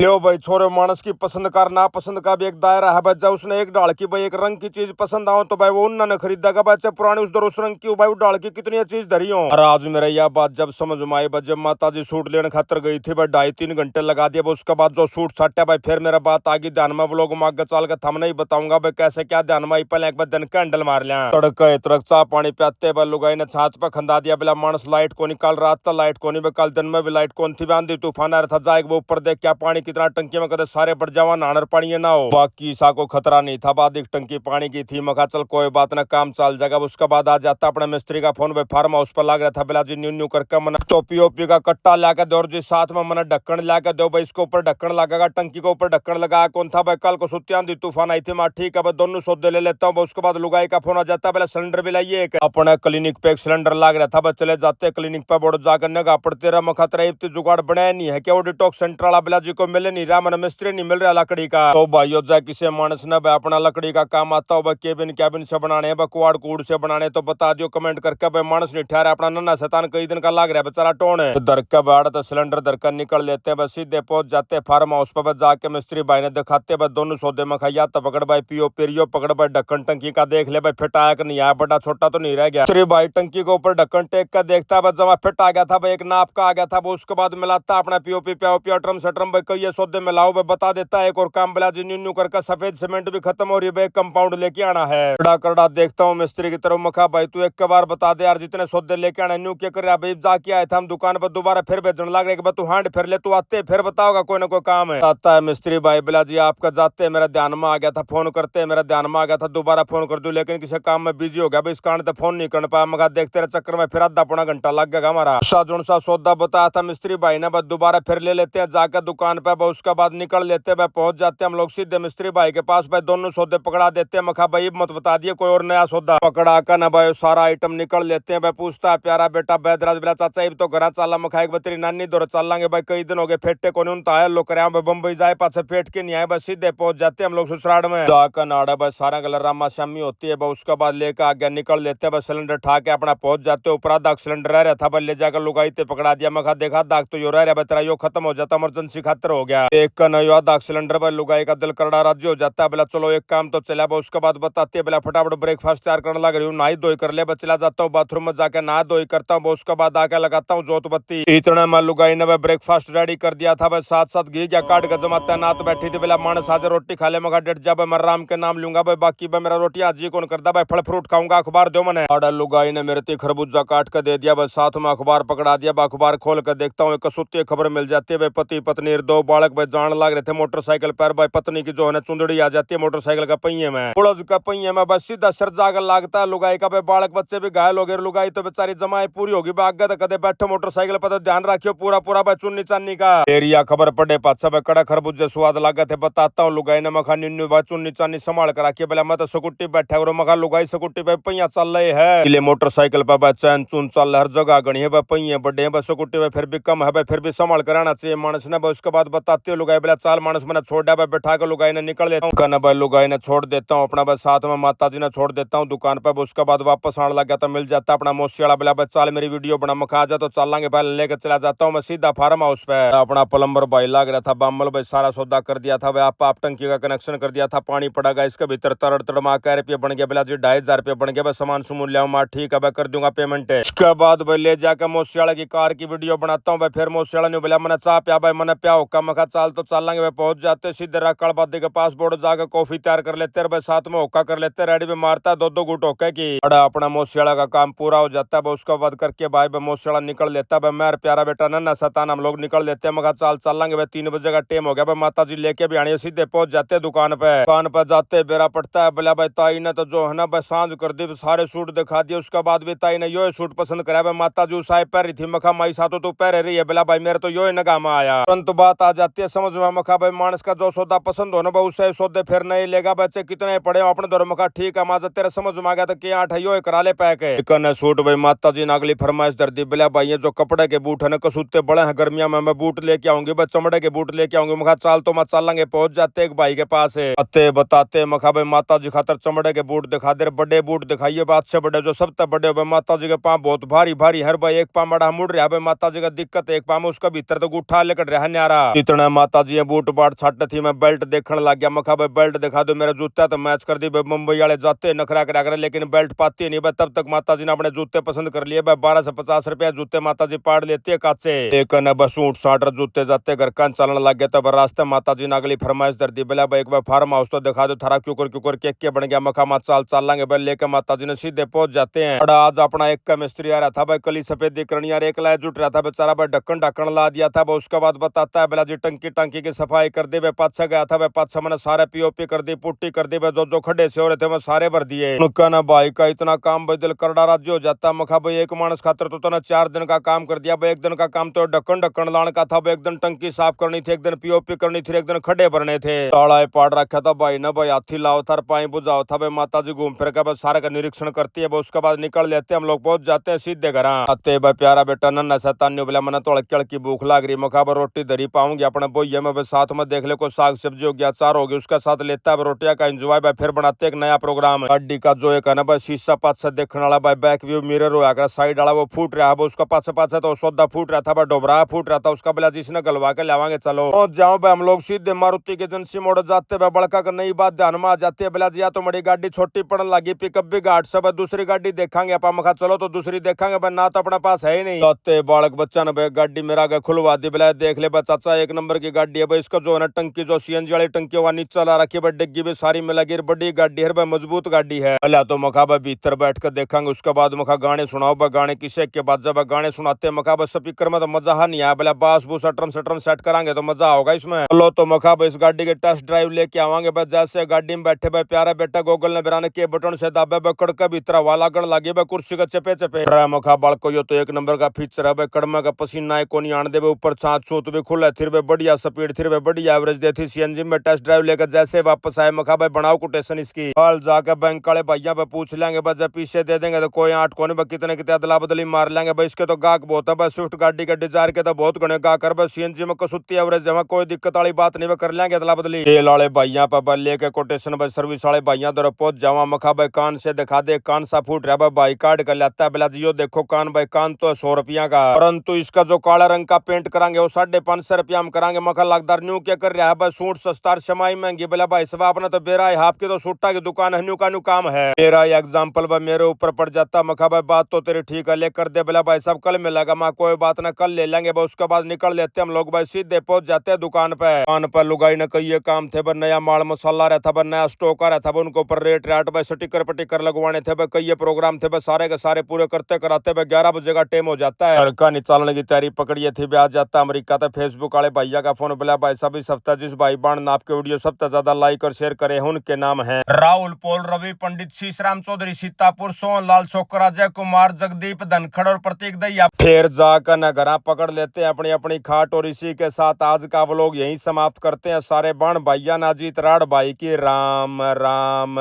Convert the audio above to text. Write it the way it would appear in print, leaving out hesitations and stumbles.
लो भाई छोरे, मानस की पसंद का ना पसंद का भी एक दायरा है भाई। जब उसने एक डाल की भाई एक रंग की चीज पसंद आओ तो भाई वो उन्होंने खरीदेगा भाई, चाहे पुरानी उस दर उस रंग की भाई वो डाल की कितनी चीज धरी हो। और आज मेरा यह बात जब समझ में आई भाई, जब माता जी सूट लेने खातर गई थी भाई, 2.5-3 घंटे लगा दिया भाई। उसके बाद जो सूट साटा भाई, फिर मेरा बात आगे ध्यान में व्लॉग में आगे चल के थम नहीं बताऊंगा भाई कैसे क्या ध्यान में आई। पहले एक बार दिन कैंडल मार लिया, तड़का तड़क चाह पानी प्याते भाई लुगाई ने छात पे खंदा दिया बिला। मानस लाइट को निकाल, रात तक लाइट को नहीं भाई, कल दिन में भी लाइट कौन थी, आंधी तूफान आ रहा था। जाएगा वो ऊपर देख क्या पानी कितना टंकी में कदे सारे बढ़ जावा, नानर पानी ना हो। बाकी ईसा को खतरा नहीं था, बाद एक टंकी पानी की थी। मखा चल कोई बात ना, काम चल जाएगा। उसके बाद आ जाता अपने मिस्त्री का फोन पे, फार्म हाउस पर लग रहा था। बिला जी न्यू न्यू करके मन टोपी ओपी का कट्टा लाकर दो, जी साथ में मन ढक्कन लाकर दो भाई। इसके ऊपर ढक्कन लगेगा, टंकी के ऊपर ढक्कन लगाया कौन था भाई। कल को सुत्ती आंधी तूफान आई थी, मैं ठीक है भाई दोनों सौदे ले लेता हूँ। उसके बाद लुगाई का फोन आ जाता है, सिलेंडर भी लाइए। अपने क्लिनिक पे एक सिलेंडर लग रहा था भाई, चले जाते क्लिनिक पे, बोर्ड जाकर नगा पड़ते रहा। मखा तेरा इतनी जुगाड़ बनाया नहीं है क्या, वो डिटॉक्स सेंटर वाला बिला जी को मिले नहीं रहा, मन मिस्त्री नहीं मिल रहा लकड़ी का। तो भाइयों जाए किसी मानस ने भाई अपना लकड़ी का काम आता हो भाई, केबिन कैबिन से बनाने हैं, कुआड़ कूड़ से बनाने, तो बता दियो कमेंट करके भाई। मानस नहीं ठहरा अपना नन्ना शैतान, कई दिन का लाग रहा है बेचारा टोन है। दर के बाड़ तो सिलेंडर दरकर निकल लेते हैं बस, सीधे पहुंच जाते फार्म हाउस पर जाके मिस्त्री भाई ने दिखाते भाई दोनों सौदे में खाइया। तो पकड़ भाई पियो पिरियो, पकड़ भाई ढक्कन टंकी का देख ले भाई, फिट आया कि नहीं आया, बड़ा छोटा तो नहीं रह गया। मिस्त्री भाई टंकी के ऊपर ढक्कन टेक कर देखता है, जमा फिट आ गया था भाई, एक नाप का आ गया था वो। उसके बाद मिलाता अपना पीओपी प्याओपी ट्रम सट्रम भाई, कई सौदे मिलाओ भाई, बता देता है। एक और काम बिला जी न्यू करके सफेद सीमेंट भी खत्म हो रही है, कंपाउंड लेके आना है। कड़ा कड़ा देखता हूँ मिस्त्री की तरफ, मखा भाई तू एक बार बता दे यार, जितने सौदे लेके आना न्यू क्या कर रहा भाई। जाके आए थे हम दुकान पर, दोबारा फिर भेजने लग रहे तू हांड फिर ले, तू आते फिर बताओगा कोई ना कोई काम है। आता है मिस्त्री भाई, बिला जी आपका जाते मेरा ध्यान में आ गया था, फोन करते मेरा ध्यान में आ गया था, दोबारा फोन कर दूं लेकिन किसी काम में बिजी हो गया भाई, इस कारण तो फोन नहीं कर पाया। मगा देखते रहे चक्कर में फिर आधा पौना घंटा लग गया हमारा। जोन सा सौदा बताया था मिस्त्री भाई ने, बस दोबारा फिर ले लेते हैं जाकर दुकान पे। उसके बाद निकल लेते हैं, पहुंच जाते हैं हम लोग सीधे मिस्त्री भाई के पास भाई, दोनों सौदे पकड़ा देते हैं। मखा भाई मत बता दिए कोई और नया सौदा, पकड़ा कर ना भाई सारा आइटम निकल लेते हैं भाई। पूछता है प्यारा बेटा बैदराज, बिला चाचा तो घर चला। मखा एक बतरी नानी दौर चल लांगे भाई, कई दिन हो गए फेटे को नहीं आया लोग करे बम्बई जाए पास फेट के नहीं आए, बस सीधे पहुंच जाते हम लोग ससुराल में। जाकर नाड़ा बस सारा गलर रामा श्यामी होती है बस। उसके बाद लेकर आगे निकल लेते हैं बस, सिलेंडर ठा के अपना पहुंच जाते। ऊपर आधा सिलेंडर रह रहा था भाई, ले जाकर लुगाई ते पकड़ा दिया। मखा देखा दाग तो यो रह रहा तेरा, यो खत्म हो जाता इमरजेंसी खातर हो गया। एक का नया आधा सिलेंडर पर लुगाई का दिल करड़ा राज्य हो जाता है। बोला चलो एक काम तो चला। उसके बाद बताते हैं बोला फटाफट ब्रेकफास्ट तैयार करने लग रही हूँ, नहाई धोई कर ले, चला जाता हूँ बाथरूम में जाके नहा धोई करता हूँ। उसके बाद आके लगाता हूँ जोत बत्ती। इतने में लुगाई ने ब्रेकफास्ट रेडी कर दिया था भाई, साथ साथ घी क्या काट के जमाता नात बैठी थी। बोला मानस आज रोटी खा ले। मगा डेट जा मैं राम के नाम लूंगा भाई, बाकी भाई मेरा रोटी आज ही कौन करता भाई, फल फ्रूट खाऊंगा, अखबार दो मैंने। आड़ा लुगाई ने मेरे खरबूजा काट के दे दिया बस, साथ में अखबार पकड़ा दिया। अखबार खोल कर देखता हूँ, एक कसुत्ती खबर मिल जाती है भाई, पति पत्नी दो बालक भाई जान लग रहे थे मोटरसाइकिल पर भाई। पत्नी की जो है चुंदड़ी आ जाती है मोटरसाइकिल का पहिए में, पुड़ज का पहिए में बस सीधा सिर जाकर लागता है लुगाई का भाई। बालक बच्चे भी घायल हो गए, लुगाई तो बेचारी जमाई पूरी होगी आगे तो कदे बैठो मोटरसाइकिल पर, तो ध्यान रखियो पूरा पूरा भाई चुन्नी चान्नी का एरिया खबर पड़े पाछा भाई। कड़ा खरबूजे स्वाद लगा थे बताता हूँ। लुगाई ने मखा निन्नू भाई चुन्नी चान्नी संभाल कर रखिए। बोला मैं तो स्कूटी बैठा करो। मखा लुगाई स्कूटी भाई पहिया चल रहे है, मोटरसाइकिल पर भाई चैन चुन चल हर जगह गणी है भाई, पहिए बड़े हैं भाई, स्कूटी भाई फिर भी कम है भाई, फिर भी संभाल कर आना चाहिए मानस ने भाई। उसके बाद बताते हो लुगाई बोला चाल मानस मैंने छोड़ दिया भाई, बैठा कर लुगाई ने निकल देता हूँ भाई। लुगाई ने छोड़ देता हूँ अपना भाई, साथ में माता जी ने छोड़ देता हूँ दुकान पर। उसके बाद वापस आने लगा तो मिल जाता अपना मोसी वाला। बोला भाई चाल मेरी वीडियो बना, मखा जा तो चलेंगे भाई, लेकर चला जाता हूँ मैं सीधा फार्म हाउस पे। अपना प्लम्बर भाई लग रहा था बामल भाई, सारा सौदा कर दिया था भाई, आप टंकी का कनेक्शन कर दिया था, पानी पड़ेगा इसके भीतर तड़ तड़मा के रुपये बन गया। बोला जी 2500 रुपये बन गया भाई, सामान सुमून लिया माँ ठीक है भाई, कर दूंगा पेमेंट। इसके बाद भाई ले जाकर मोसियाला की कार की वीडियो बनाता हूँ भाई। फिर मोसियाला ने बोला मैंने चाह पिया भाई, मैंने प्या होका। मखा चाल तो चलेंगे भाई, पहुंच जाते सीधे रकड़बादी के पास, बोर्ड जाकर कॉफी तैयार कर लेते भाई, साथ में होका कर लेते, रेडी में मारता दो गुट होके की। बड़ा अपना मोसियाला का काम पूरा हो जाता है। उसका बाद करके भाई मोसियाला निकल लेता है। मैं प्यारा बेटा नन्ना शैतान हम लोग निकल लेते हैं। मगर चाल चलेंगे भाई, 3 बजे का टाइम हो गया भाई, माता जी लेके भी आनी, सीधे पहुंच जाते हैं दुकान पे। दुकान पे जाते बेरा पड़ता है। बोला भाई ताई ने तो जो है ना भाई सांझ कर दी, सारे सूट दिखा दिए। उसके बाद भी ताई ने यो सूट पसंद करा भाई, माता जी उसाए पहन रही थी। मखा माई साथों तो पहन रही है। बोला भाई मेरे तो यो नगा में आया, परंतु बात आ जाती है समझ में। मखा भाई मानस का जो सौदा पसंद हो ना भाई, उसे सौदे फिर नहीं लेगा बच्चे कितने पड़े अपने दौर। मखा ठीक है माजा तेरे समझ में आ गया तो क्या यो करा ले पैक है। सूट भाई माता जी ने अगली फरमाइश दर दी। बोला भाई ये जो कपड़े के बूट है ना कसूते बड़े हैं, गर्मिया में मैं बूट लेके आऊंगी भाई, चमड़े के बूट लेके आऊंगी। मखा चाल तो मैं चलेंगे। पहुंच जाते एक भाई के पास है, अते बताते मखा भाई माता जी खातर चमड़े के बूट दिखा दे, बड़े बूट दिखाइए बात से बड़े, जो सबसे बड़े भाई माता जी के पाँव बहुत भारी भारी हर भाई, एक पाँव मड़ा मुड़ रहा है भाई, माता जी का दिक्कत एक पाँव में उसका भीतर तो गुठा लेकर रहा न्यारा। इतना माता जी बूट बाट छट थी, मैं बेल्ट देखने लग गया। मखा भाई बेल्ट दिखा दो मेरा जूता, तो मैच कर दी भाई। मुंबई वाले जाते नखरा करा करे, लेकिन बेल्ट पाती नहीं भाई। तब तक माता जी ने अपने जूते पसंद कर लिए भाई। 12 से 50 रुपया जूते माता जी पाड़ लेती है काचे। एक न बस सूट साट जूते जाते घर का चलन लग गया। तब रास्ते माता जी ने अगली फरमाइश दर दी, बोला भाई एक बार फार्म हाउस तो दिखा दो थारा क्यूकर क्यूकर केक के बन गया। मखा मात चाल लांगे भाई। लेके माता जी ने सीधे पहुंच जाते हैं। बड़ा आज अपना एक का मिस्त्री आ रहा था भाई, कली सफेदी करनी यार, एक लाया जुट रहा था बेचारा भाई। ढक्कन ढक्कन ला दिया था भाई। उसके बाद बताता है बोला जी टंकी टंकी की सफाई कर दी भाई। पाछा गया था भाई, पाछा मैंने सारे पीओपी कर दी, पुट्टी कर दी भाई। जो खड्डे से हो रहे थे मैं सारे भर दिए। उनका ना भाई का इतना काम भाई दिल करड़ा राज्य हो जाता। मखा भाई एक मानस खातर तो ना 4 दिन का काम कर दिया भाई। एक दिन का काम तो ढक्कन ढक्कन लाने का था भाई। एक दिन टंकी साफ करनी थी, एक दिन पीओपी करनी थी, एक दिन खड्डे भरने थे। ताला पाड़ रखा था भाई ना भाई। हाथी लाओ था, पाई बुझाओ था भाई। माता जी घूम फिर के बस सारे का निरीक्षण करती है भाई। उसके बाद निकल लेते हम लोग, पहुंच जाते हैं सीधे घर आते भाई। प्यारा बेटा नन्ना शैतानी बोला मैंने तो हल्की हल्की भूख लाग रही। मखा भाई रोटी धरी पाऊंगी अपने बोइये में भाई। साथ में देख ले कोई साग सब्जी हो गया, अचार हो गया, उसका साथ लेता है रोटियां का एंजॉय भाई। फिर बनाते एक नया प्रोग्राम। गाड़ी का जो एक है ना भाई शीशा पास से देखने वाला भाई, बैक व्यू मिरर हो गया, साइड वाला वो फूट रहा है भाई। उसका पास तो सौदा फूट रहा था भाई, डोबरा फूट रहा था उसका। बोला जिसने गलवा के लावांगे चलो। पहुंच जाओ भाई हम लोग सीधे मारुति की एजेंसी मोड़ जाते भाई। बड़का का नई बात ध्यान में आ जाती है। बोला जी या तो मेरी गाड़ी छोटी पड़ने लगी, पिकअप भी घाट से भाई। दूसरी गाड़ी देखेंगे आप। मखा चलो तो दूसरी देखेंगे भाई, ना तो अपने पास है ही नहीं। जाते बालक बच्चा ने भाई गाड़ी मेरा आगे खुलवा दी। बोला देख ले भाई चाचा एक नंबर की गाड़ी है भाई। इसका जो है ना टंकी जो सीएनजी वाली टंकी वहां नीचे ला रखी है भाई। डिग्गी भी सारी में लगी, बड़ी गाड़ी है भाई, मजबूत गाड़ी है। पहले तो मखा भाई भीतर बैठ कर देखेंगे। उसके बाद मखा गाने सुनाओ भाई। गाने किसे के बाद जब गाने सुनाते मखा भाई स्पीकर में तो मजा नहीं आया। बोला बास बूस सटरम सेट करांगे तो मजा होगा इसमें। चलो तो मखा भाई इस गाड़ी के टेस्ट ड्राइव लेके आवांगे भाई। जैसे गाड़ी में बैठे भाई प्यारा बेटा गोगल ने बिराने के बटन से दाबे भाई, कड़का भीतर हवा लागण लगी भाई कुर्सी का चपे चपे। मखा बालको यो तो एक नंबर का फीचर है भाई। कड़मे का पसीना है कोनी आन दे भाई। ऊपर छात छूत भी खुला थिर भाई, बढ़िया स्पीड थिर भाई, बढ़िया एवरेज देती। सीएनजी में टेस्ट ड्राइव लेकर जैसे वापस आए मखा भाई बनाओ कोटेशन इसकी। हाल जाकर बैंक वाले भैया भाई पूछ लेंगे भाई, जब पीछे दे देंगे तो कोई 8 कोने भाई कितने कितने अदला बदली मार लेंगे भाई। इसके तो गाहक बहुत है भाई। स्विफ्ट गाड़ी के डिजायर के तो बहुत घने गाहक है भाई। सीएनजी में कसुत्ती एवरेज है, कोई दिक्कत वाली बात नहीं, कर लेंगे अदला बदली। तेल वाले भैया पर लेके कोटेशन भाई सर्विस वाले भैया दर पहुंच जावा। मखा भाई कान से दिखा दे, कान सा फूट रहा भाई। भाई कार्ड कर लेता है। बोला जी यो देखो कान भाई, कान तो 100 रुपया का, परंतु इसका जो काला रंग का पेंट करांगे वो 550 रुपया में करांगे। मखा लगदार न्यू क्या कर रहा है भाई, सूट सस्ता समाई महंगी। बोला भाई सब आपने तो बेरा है, आपकी तो सूटा की दुकान है, न्यू का न्यू काम है। मेरा एग्जाम्पल भाई मेरे ऊपर पड़ जाता। मखा भाई बात तो तेरी ठीक है, लेकर दे। बोला भाई सब कल मिलेगा, मैं कोई बात ना कल ले लेंगे भाई। उसके बाद निकल लेते हम लोग भाई, सीधे पहुंच जाते हैं दुकान पे। दुकान पर लुगाई ने कई काम थे भाई, नया माल मसाला रहता भाई, नया स्टॉक आ रहा था भाई। उनके ऊपर रेट राट भाई, स्टिकर पटिकर लगवाने थे भाई, कई प्रोग्राम थे भाई। सारे के सारे पूरे करते कराते भाई 11 बजे का टाइम हो जाता है। घर का निचालने की तैयारी पकड़िए थी ब्याज जाता अमेरिका था। फेसबुक वाले भैया का फोन। बोला भाई सब इस हफ्ता जिस भाई बाण नाप के वीडियो सबसे ज्यादा लाइक और शेयर करे उनके नाम है राहुल, पोल, रवि, पंडित, शीशराम चौधरी, सीतापुर, सोहन लाल, छोकर, अजय कुमार, जगदीप, धनखड़ और प्रतीक दैया। फिर जाकर न घर पकड़ लेते हैं अपनी अपनी खाट। और इसी के साथ आज का व्लॉग यहीं समाप्त करते हैं। सारे बाण भैया नाजीत राड़ भाई की राम राम।